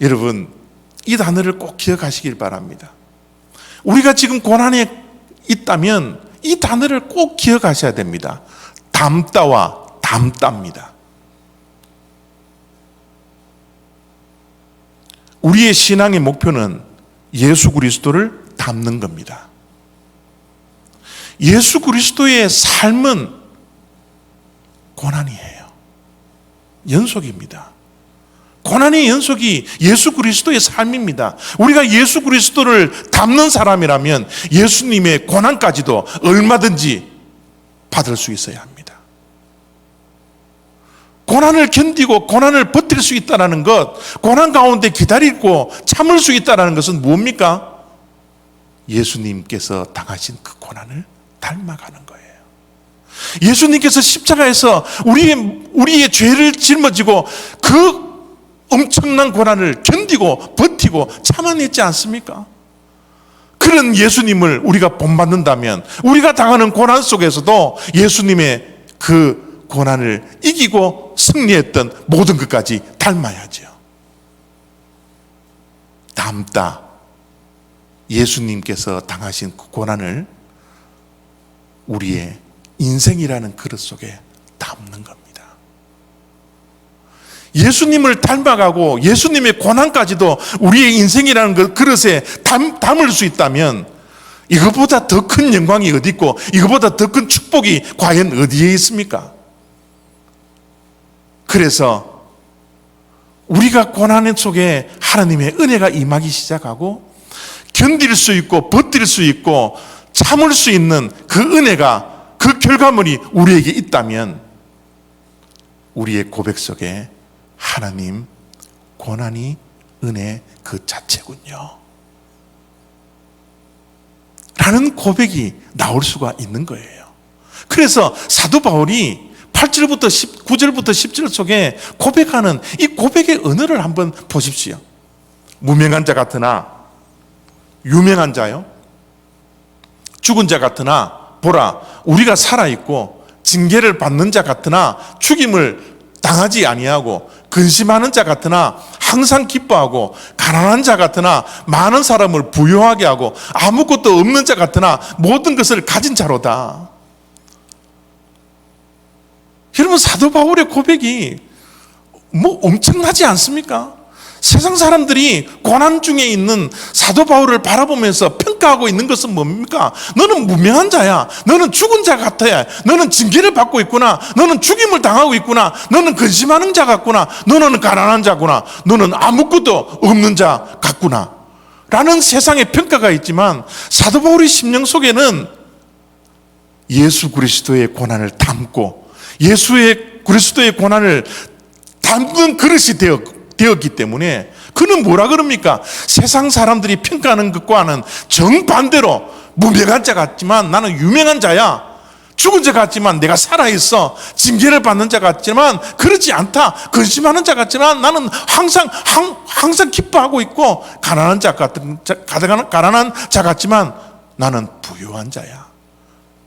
여러분, 이 단어를 꼭 기억하시길 바랍니다. 우리가 지금 고난에 있다면 이 단어를 꼭 기억하셔야 됩니다. 담다와 담답니다. 우리의 신앙의 목표는 예수 그리스도를 닮는 겁니다. 예수 그리스도의 삶은 고난이에요. 연속입니다. 고난의 연속이 예수 그리스도의 삶입니다. 우리가 예수 그리스도를 닮는 사람이라면 예수님의 고난까지도 얼마든지 받을 수 있어야 합니다. 고난을 견디고 고난을 버틸 수 있다는 것, 고난 가운데 기다리고 참을 수 있다는 것은 뭡니까? 예수님께서 당하신 그 고난을 닮아가는 거예요. 예수님께서 십자가에서 우리의 죄를 짊어지고 그 엄청난 고난을 견디고 버티고 참아냈지 않습니까? 그런 예수님을 우리가 본받는다면 우리가 당하는 고난 속에서도 예수님의 그 고난을 이기고 승리했던 모든 것까지 닮아야죠. 닮다. 예수님께서 당하신 그 고난을 우리의 인생이라는 그릇 속에 담는 겁니다. 예수님을 닮아가고 예수님의 고난까지도 우리의 인생이라는 그 그릇에 담을 수 있다면 이것보다 더 큰 영광이 어디 있고 이것보다 더 큰 축복이 과연 어디에 있습니까? 그래서 우리가 고난 속에 하나님의 은혜가 임하기 시작하고 견딜 수 있고 버틸 수 있고 참을 수 있는 그 은혜가 그 결과물이 우리에게 있다면 우리의 고백 속에 하나님, 고난이 은혜 그 자체군요 라는 고백이 나올 수가 있는 거예요. 그래서 사도 바울이 8절부터 9절부터 10절 속에 고백하는 이 고백의 언어를 한번 보십시오. 무명한 자 같으나 유명한 자요, 죽은 자 같으나 보라 우리가 살아있고 징계를 받는 자 같으나 죽임을 당하지 아니하고 근심하는 자 같으나 항상 기뻐하고 가난한 자 같으나 많은 사람을 부유하게 하고 아무것도 없는 자 같으나 모든 것을 가진 자로다. 여러분 사도 바울의 고백이 뭐 엄청나지 않습니까? 세상 사람들이 고난 중에 있는 사도 바울을 바라보면서 평가하고 있는 것은 뭡니까? 너는 무명한 자야. 너는 죽은 자 같아. 너는 징계를 받고 있구나. 너는 죽임을 당하고 있구나. 너는 근심하는 자 같구나. 너는 가난한 자구나. 너는 아무것도 없는 자 같구나. 라는 세상의 평가가 있지만 사도 바울의 심령 속에는 예수 그리스도의 고난을 담고 예수의 그리스도의 고난을 담는 그릇이 되었기 때문에 그는 뭐라 그럽니까? 세상 사람들이 평가하는 것과는 정반대로 무명한 자 같지만 나는 유명한 자야. 죽은 자 같지만 내가 살아있어. 징계를 받는 자 같지만 그렇지 않다. 근심하는 자 같지만 나는 항상 기뻐하고 있고 가난한 자 같지만 나는 부유한 자야.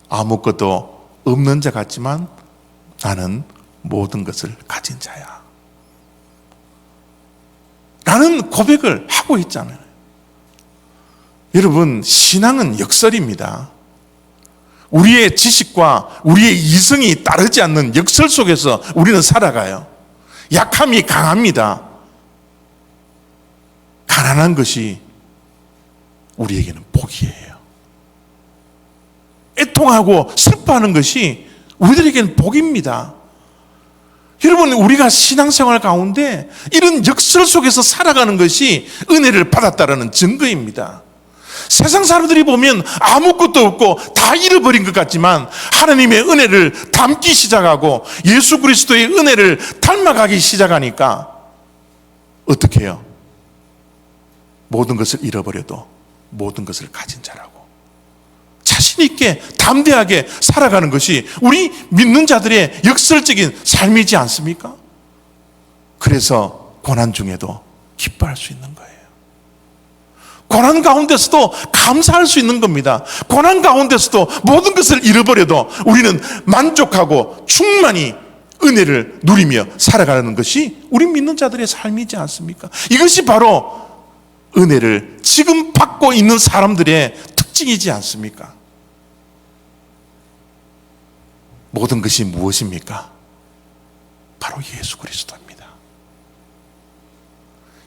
아무것도 없는 자 같지만 나는 모든 것을 가진 자야. 라는 고백을 하고 있잖아요. 여러분, 신앙은 역설입니다. 우리의 지식과 우리의 이성이 따르지 않는 역설 속에서 우리는 살아가요. 약함이 강합니다. 가난한 것이 우리에게는 복이에요. 애통하고 슬퍼하는 것이 우리들에게는 복입니다. 여러분, 우리가 신앙생활 가운데 이런 역설 속에서 살아가는 것이 은혜를 받았다는 증거입니다. 세상 사람들이 보면 아무것도 없고 다 잃어버린 것 같지만 하나님의 은혜를 담기 시작하고 예수 그리스도의 은혜를 닮아가기 시작하니까 어떻게 해요? 모든 것을 잃어버려도 모든 것을 가진 자라고 자신 있게 담대하게 살아가는 것이 우리 믿는 자들의 역설적인 삶이지 않습니까? 그래서 고난 중에도 기뻐할 수 있는 거예요. 고난 가운데서도 감사할 수 있는 겁니다. 고난 가운데서도 모든 것을 잃어버려도 우리는 만족하고 충만히 은혜를 누리며 살아가는 것이 우리 믿는 자들의 삶이지 않습니까? 이것이 바로 은혜를 지금 받고 있는 사람들의 특징이지 않습니까? 모든 것이 무엇입니까? 바로 예수 그리스도입니다.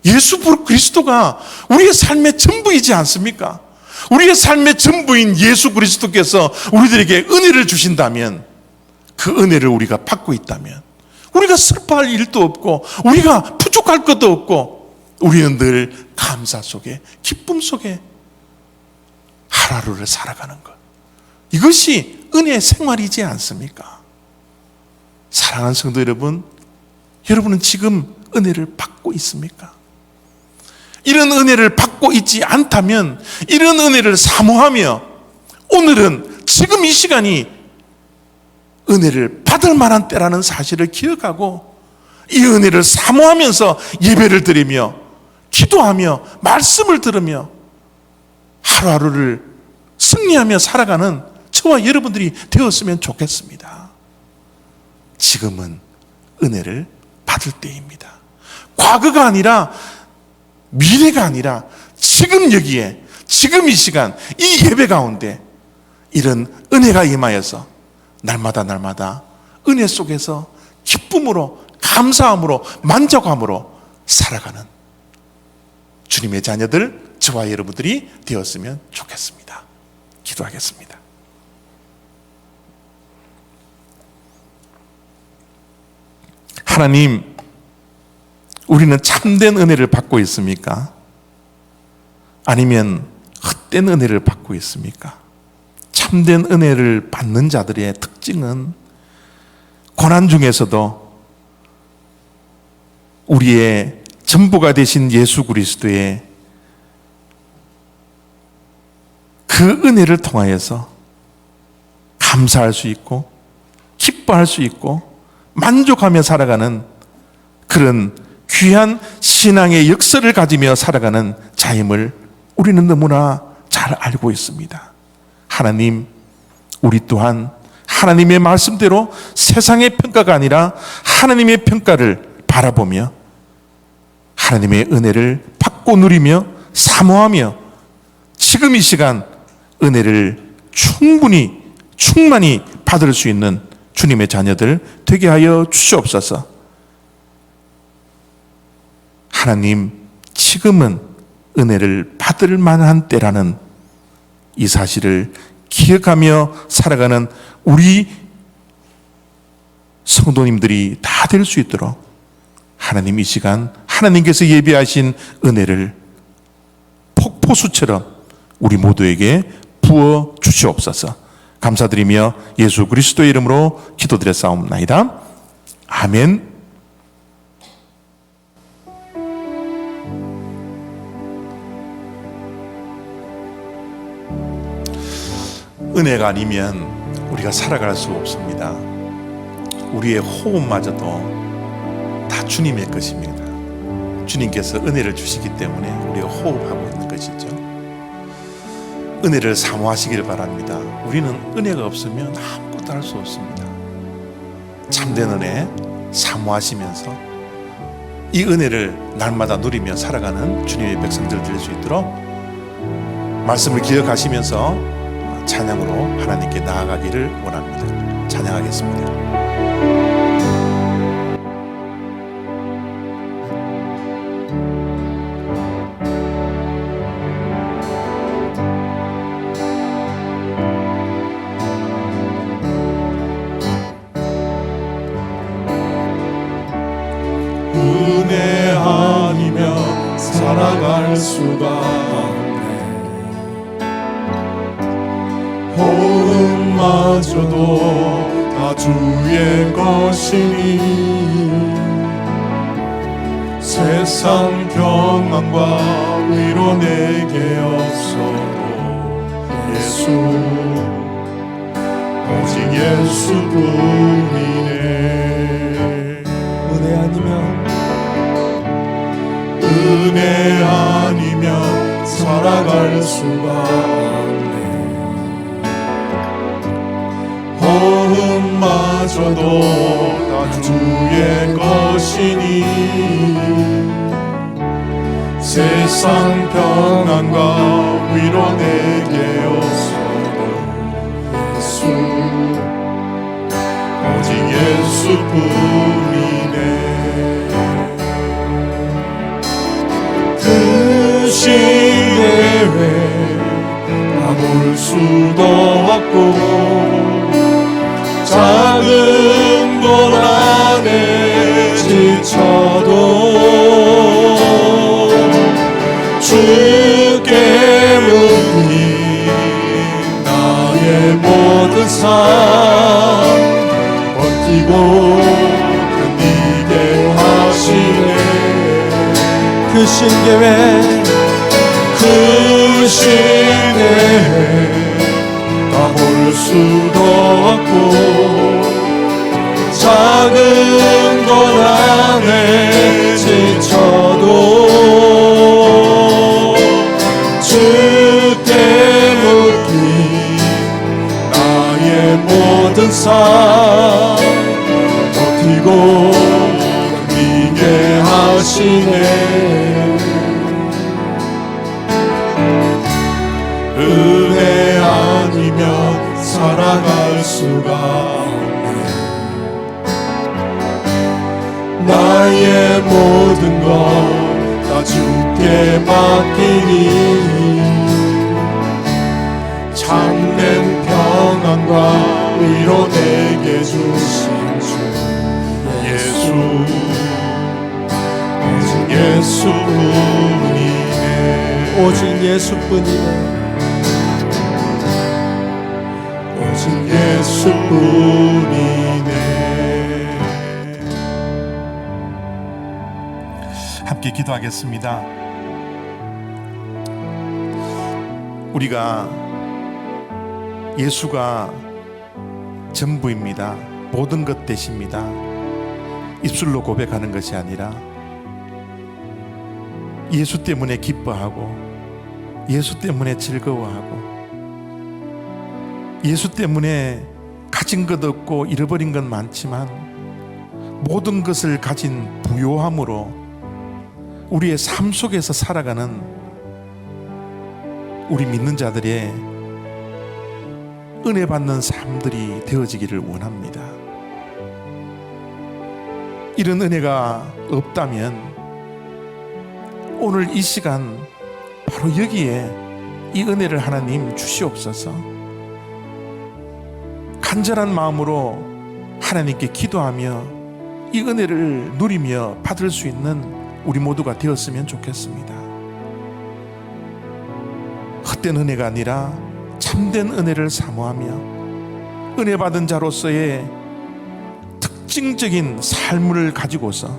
예수 그리스도가 우리의 삶의 전부이지 않습니까? 우리의 삶의 전부인 예수 그리스도께서 우리들에게 은혜를 주신다면 그 은혜를 우리가 받고 있다면 우리가 슬퍼할 일도 없고 우리가 부족할 것도 없고 우리는 늘 감사 속에 기쁨 속에 하루하루를 살아가는 것. 이것이 은혜의 생활이지 않습니까? 사랑하는 성도 여러분, 여러분은 지금 은혜를 받고 있습니까? 이런 은혜를 받고 있지 않다면 이런 은혜를 사모하며 오늘은 지금 이 시간이 은혜를 받을 만한 때라는 사실을 기억하고 이 은혜를 사모하면서 예배를 드리며 기도하며 말씀을 들으며 하루하루를 승리하며 살아가는 저와 여러분들이 되었으면 좋겠습니다. 지금은 은혜를 받을 때입니다. 과거가 아니라 미래가 아니라 지금 여기에 지금 이 시간 이 예배 가운데 이런 은혜가 임하여서 날마다 은혜 속에서 기쁨으로 감사함으로 만족함으로 살아가는 주님의 자녀들 저와 여러분들이 되었으면 좋겠습니다. 기도하겠습니다. 하나님, 우리는 참된 은혜를 받고 있습니까? 아니면 헛된 은혜를 받고 있습니까? 참된 은혜를 받는 자들의 특징은 고난 중에서도 우리의 전부가 되신 예수 그리스도의 그 은혜를 통하여서 감사할 수 있고 기뻐할 수 있고 만족하며 살아가는 그런 귀한 신앙의 역사를 가지며 살아가는 자임을 우리는 너무나 잘 알고 있습니다. 하나님, 우리 또한 하나님의 말씀대로 세상의 평가가 아니라 하나님의 평가를 바라보며 하나님의 은혜를 받고 누리며 사모하며 지금 이 시간 은혜를 충만히 받을 수 있는 주님의 자녀들 되게 하여 주시옵소서. 하나님, 지금은 은혜를 받을 만한 때라는 이 사실을 기억하며 살아가는 우리 성도님들이 다 될 수 있도록 하나님 이 시간 하나님께서 예비하신 은혜를 폭포수처럼 우리 모두에게 부어 주시옵소서. 감사드리며 예수 그리스도의 이름으로 기도드렸사옵나이다. 아멘. 은혜가 아니면 우리가 살아갈 수 없습니다. 우리의 호흡마저도 다 주님의 것입니다. 주님께서 은혜를 주시기 때문에 우리가 호흡하고 있는 것이죠. 은혜를 사모하시길 바랍니다. 우리는 은혜가 없으면 아무것도 할 수 없습니다. 참된 은혜 사모하시면서 이 은혜를 날마다 누리며 살아가는 주님의 백성들 될 수 있도록 말씀을 기억하시면서 찬양으로 하나님께 나아가기를 원합니다. 찬양하겠습니다. 은혜 아니면 살아갈 수가 없네. 호흡마저도 다 주의 것이니 세상 평안과 위로 내게 없어도 예수 오직 예수뿐이네. 은혜 아니면 살아갈 수가 없네. 호흡마저도 다 주의 것이니 세상 평안과 위로 내게 없어도 예수 오직 예수뿐이네. 시대에 나볼 수도 없고 작은 곳 안에 크신 계획 그 시대에 다 볼 수도 없고 작은 고난에 지쳐도 주께 묶인 나의 모든 삶 버티고 견디게 하시네. 은혜 아니면 살아갈 수가 없네. 나의 모든 것 다 주께 맡기니 참된 평안과 위로 내게 주신 주 예수 오직 예수뿐이네. 오직 예수뿐이네. 오직 예수뿐이네. 함께 기도하겠습니다. 우리가 예수가 전부입니다. 모든 것 되십니다. 입술로 고백하는 것이 아니라 예수 때문에 기뻐하고 예수 때문에 즐거워하고 예수 때문에 가진 것 없고 잃어버린 것 많지만 모든 것을 가진 부요함으로 우리의 삶 속에서 살아가는 우리 믿는 자들의 은혜 받는 삶들이 되어지기를 원합니다. 이런 은혜가 없다면 오늘 이 시간 바로 여기에 이 은혜를 하나님 주시옵소서. 간절한 마음으로 하나님께 기도하며 이 은혜를 누리며 받을 수 있는 우리 모두가 되었으면 좋겠습니다. 헛된 은혜가 아니라 참된 은혜를 사모하며 은혜 받은 자로서의 특징적인 삶을 가지고서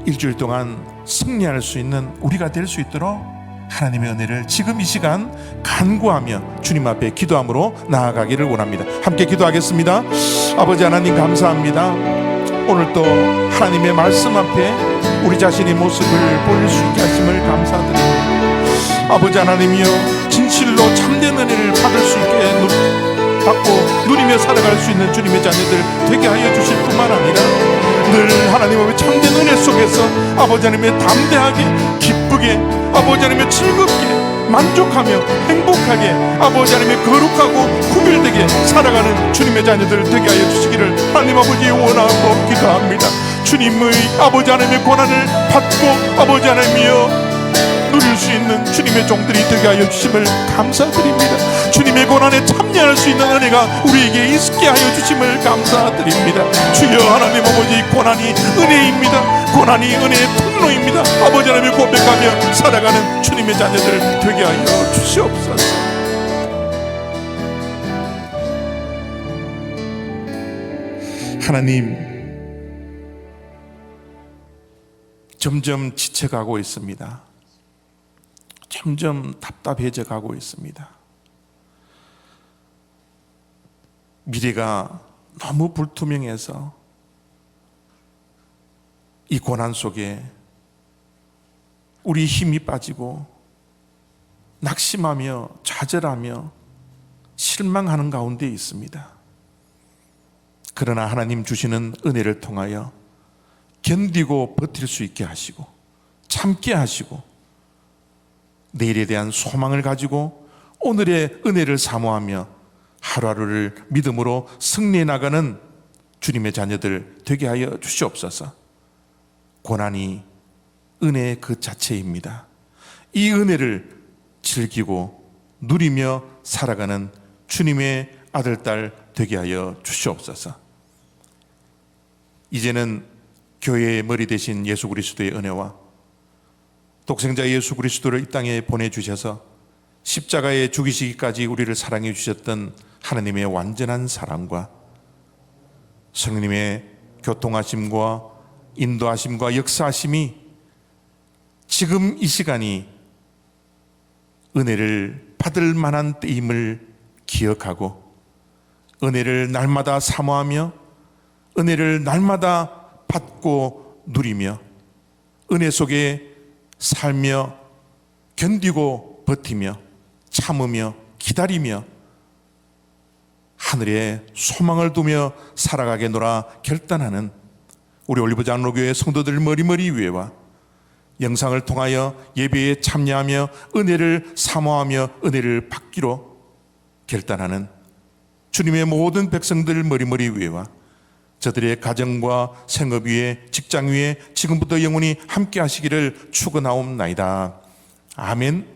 일주일 동안 승리할 수 있는 우리가 될 수 있도록 하나님의 은혜를 지금 이 시간 간구하며 주님 앞에 기도함으로 나아가기를 원합니다. 함께 기도하겠습니다. 아버지 하나님 감사합니다. 오늘도 하나님의 말씀 앞에 우리 자신의 모습을 보일 수 있게 하심을 감사드립니다. 아버지 하나님이여, 진실로 참된 은혜를 받을 수 있게 받고 누리며 살아갈 수 있는 주님의 자녀들 되게 하여 주실 뿐만 아니라 늘 하나님 앞에 참된 은혜 속에서 아버지 하나님의 담대하게 기쁘게 아버지 하나님의 즐겁게 만족하며 행복하게 아버지 하나님의 거룩하고 구별되게 살아가는 주님의 자녀들 되게 하여 주시기를 하나님 아버지 원하고 기도합니다. 주님의 아버지 하나님의 권한을 받고 아버지 하나님이여 누릴 수 있는 주님의 종들이 되게 하여 주심을 감사드립니다. 주님의 고난에 참여할 수 있는 은혜가 우리에게 있게 하여 주심을 감사드립니다. 주여 하나님 아버지, 고난이 은혜입니다. 고난이 은혜의 통로입니다. 아버지 하나님을 고백하며 살아가는 주님의 자녀들 되게 하여 주시옵소서. 하나님, 점점 지쳐가고 있습니다. 점점 답답해져 가고 있습니다. 미래가 너무 불투명해서 이 고난 속에 우리 힘이 빠지고 낙심하며 좌절하며 실망하는 가운데 있습니다. 그러나 하나님 주시는 은혜를 통하여 견디고 버틸 수 있게 하시고 참게 하시고 내일에 대한 소망을 가지고 오늘의 은혜를 사모하며 하루하루를 믿음으로 승리해 나가는 주님의 자녀들 되게 하여 주시옵소서. 고난이 은혜의 그 자체입니다. 이 은혜를 즐기고 누리며 살아가는 주님의 아들, 딸 되게 하여 주시옵소서. 이제는 교회의 머리 되신 예수 그리스도의 은혜와 독생자 예수 그리스도를 이 땅에 보내주셔서 십자가에 죽이시기까지 우리를 사랑해 주셨던 하나님의 완전한 사랑과 성령님의 교통하심과 인도하심과 역사하심이 지금 이 시간이 은혜를 받을 만한 때임을 기억하고 은혜를 날마다 사모하며 은혜를 날마다 받고 누리며 은혜 속에 살며 견디고 버티며 참으며 기다리며 하늘에 소망을 두며 살아가겠노라 결단하는 우리 올리브 장로교회 성도들 머리머리 위에와 영상을 통하여 예배에 참여하며 은혜를 사모하며 은혜를 받기로 결단하는 주님의 모든 백성들 머리머리 위에와 저들의 가정과 생업 위에 직장 위에 지금부터 영원히 함께 하시기를 축원하옵나이다. 아멘.